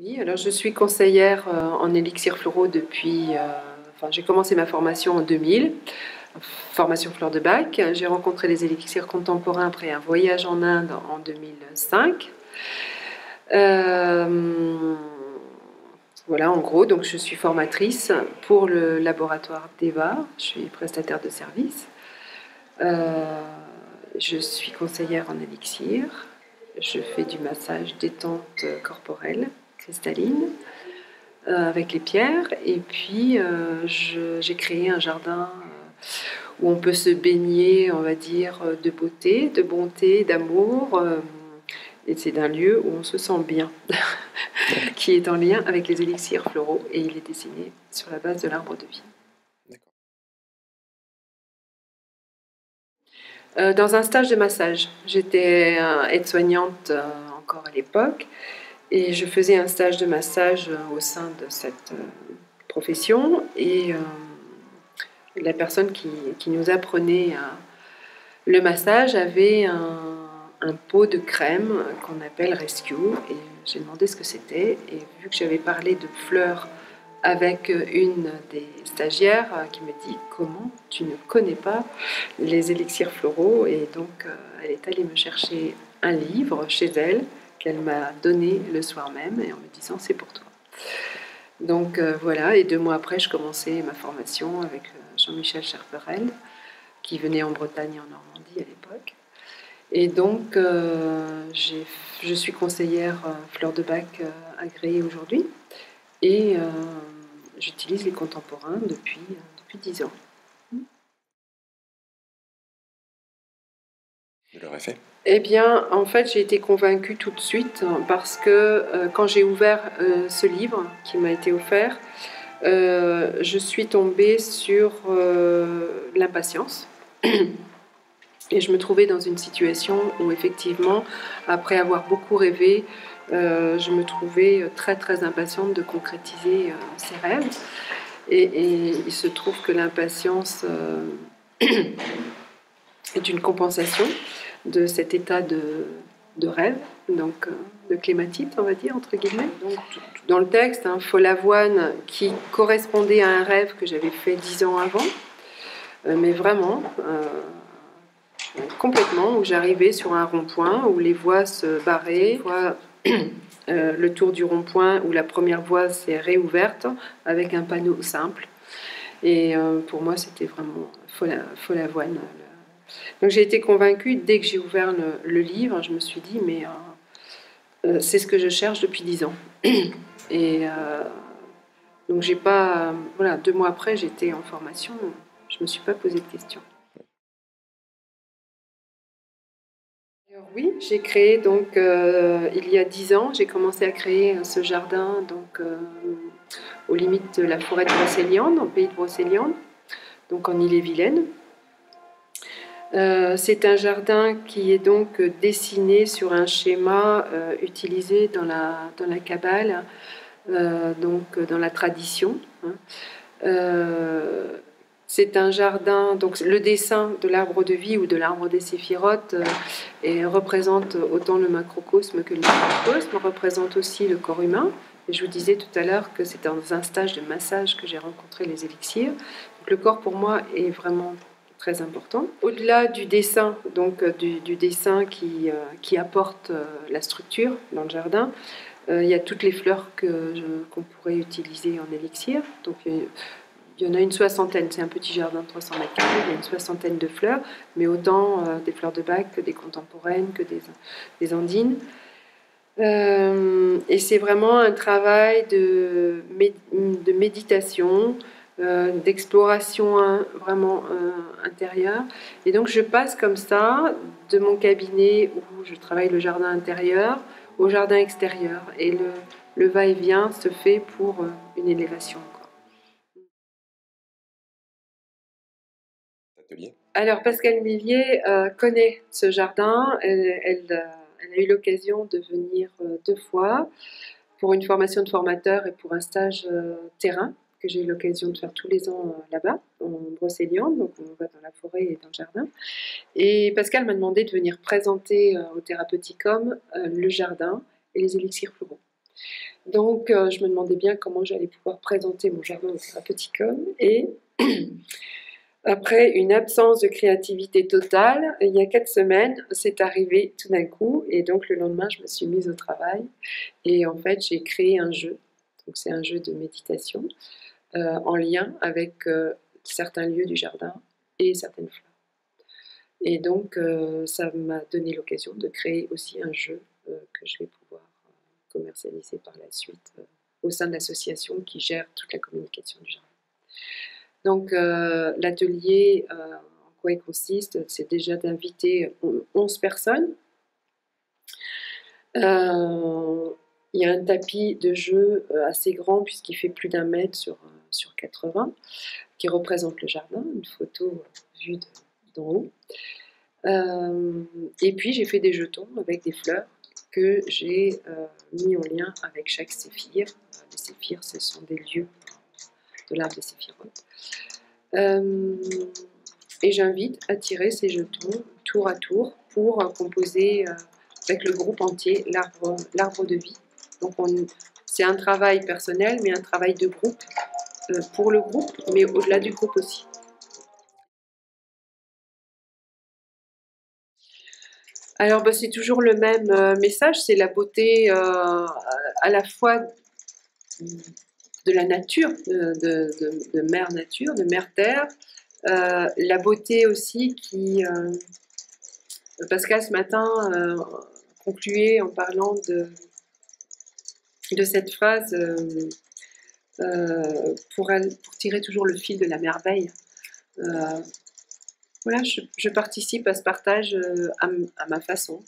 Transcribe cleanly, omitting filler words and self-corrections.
Oui, alors je suis conseillère en élixirs floraux depuis... j'ai commencé ma formation en 2000, formation fleur de bac. J'ai rencontré les élixirs contemporains après un voyage en Inde en 2005. Voilà, en gros, donc je suis formatrice pour le laboratoire DEVA. Je suis prestataire de service. Je suis conseillère en élixir. Je fais du massage détente corporelle cristalline avec les pierres. Et puis, j'ai créé un jardin où on peut se baigner, on va dire, de beauté, de bonté, d'amour. Et c'est un lieu où on se sent bien, qui est en lien avec les élixirs floraux. Et il est dessiné sur la base de l'arbre de vie. Dans un stage de massage. J'étais aide-soignante encore à l'époque. Et je faisais un stage de massage au sein de cette profession. Et la personne qui nous apprenait le massage avait un pot de crème qu'on appelle Rescue. Et j'ai demandé ce que c'était. Et vu que j'avais parlé de fleurs avec une des stagiaires qui me dit « Comment tu ne connais pas les élixirs floraux ?» Et donc, elle est allée me chercher un livre chez elle qu'elle m'a donné le soir même et en me disant « C'est pour toi ». Donc voilà, et 2 mois après, je commençais ma formation avec Jean-Michel Cherperel, qui venait en Bretagne et en Normandie à l'époque. Et donc, je suis conseillère fleur de bac agréée aujourd'hui. Et j'utilise les contemporains depuis 10 ans. Tu l'aurais fait? Eh bien, en fait, j'ai été convaincue tout de suite parce que quand j'ai ouvert ce livre qui m'a été offert, je suis tombée sur l'impatience. Et je me trouvais dans une situation où, effectivement, après avoir beaucoup rêvé, je me trouvais très, très impatiente de concrétiser ces rêves. Et il se trouve que l'impatience est une compensation de cet état de rêve, donc de clématite, on va dire, entre guillemets. Donc, dans le texte, Follavoine, qui correspondait à un rêve que j'avais fait 10 ans avant, mais vraiment... complètement, où j'arrivais sur un rond-point où les voies se barraient, le tour du rond-point où la première voie s'est réouverte avec un panneau simple. Et pour moi, c'était vraiment Follavoine. Donc j'ai été convaincue, dès que j'ai ouvert le livre, je me suis dit, mais c'est ce que je cherche depuis 10 ans. Et donc j'ai pas... voilà, 2 mois après, j'étais en formation, je me suis pas posé de questions. Oui, j'ai créé donc il y a 10 ans, j'ai commencé à créer ce jardin donc aux limites de la forêt de Brocéliande, dans le pays de Brocéliande, donc en Ille-et-Vilaine. C'est un jardin qui est donc dessiné sur un schéma utilisé dans la Kabbale, donc dans la tradition. C'est un jardin, donc le dessin de l'arbre de vie ou de l'arbre des séphirotes représente autant le macrocosme que le microcosme, représente aussi le corps humain. Et je vous disais tout à l'heure que c'est dans un stage de massage que j'ai rencontré les élixirs. Donc le corps pour moi est vraiment très important. Au-delà du dessin, donc du dessin qui apporte la structure dans le jardin, il y a toutes les fleurs qu'on pourrait utiliser en élixir. Donc il y en a une soixantaine, c'est un petit jardin de 300 mètres carrés, il y a une soixantaine de fleurs, mais autant des fleurs de bac que des contemporaines, que des andines. Et c'est vraiment un travail de méditation, d'exploration vraiment intérieure. Et donc je passe comme ça de mon cabinet où je travaille le jardin intérieur au jardin extérieur. Et le va-et-vient se fait pour une élévation. Alors, Pascale Mélier connaît ce jardin. Elle a eu l'occasion de venir 2 fois pour une formation de formateur et pour un stage terrain que j'ai eu l'occasion de faire tous les ans là-bas, en Brocéliande. Donc, on va dans la forêt et dans le jardin. Et Pascale m'a demandé de venir présenter au Thérapeuticum le jardin et les élixirs floraux. Donc, je me demandais bien comment j'allais pouvoir présenter mon jardin au Thérapeuticum. Et après une absence de créativité totale, il y a 4 semaines, c'est arrivé tout d'un coup. Et donc, le lendemain, je me suis mise au travail. Et en fait, j'ai créé un jeu. Donc, c'est un jeu de méditation en lien avec certains lieux du jardin et certaines fleurs. Et donc, ça m'a donné l'occasion de créer aussi un jeu que je vais pouvoir commercialiser par la suite au sein de l'association qui gère toute la communication du jardin. Donc, l'atelier, en quoi il consiste, c'est déjà d'inviter 11 personnes. Il y a un tapis de jeu assez grand puisqu'il fait plus d'1 mètre sur 80 qui représente le jardin, une photo vue d'en haut. Et puis j'ai fait des jetons avec des fleurs que j'ai mis en lien avec chaque séphir. Les séphirs, ce sont des lieux de l'arbre des séphirotes. Et j'invite à tirer ces jetons tour à tour pour composer avec le groupe entier l'arbre de vie. Donc c'est un travail personnel, mais un travail de groupe pour le groupe, mais au-delà du groupe aussi. Alors, c'est toujours le même message, c'est la beauté à la fois de la nature, de mère nature, de mère terre, la beauté aussi qui... Pascal ce matin concluait en parlant de cette phrase pour tirer toujours le fil de la merveille. Voilà, je participe à ce partage à ma façon.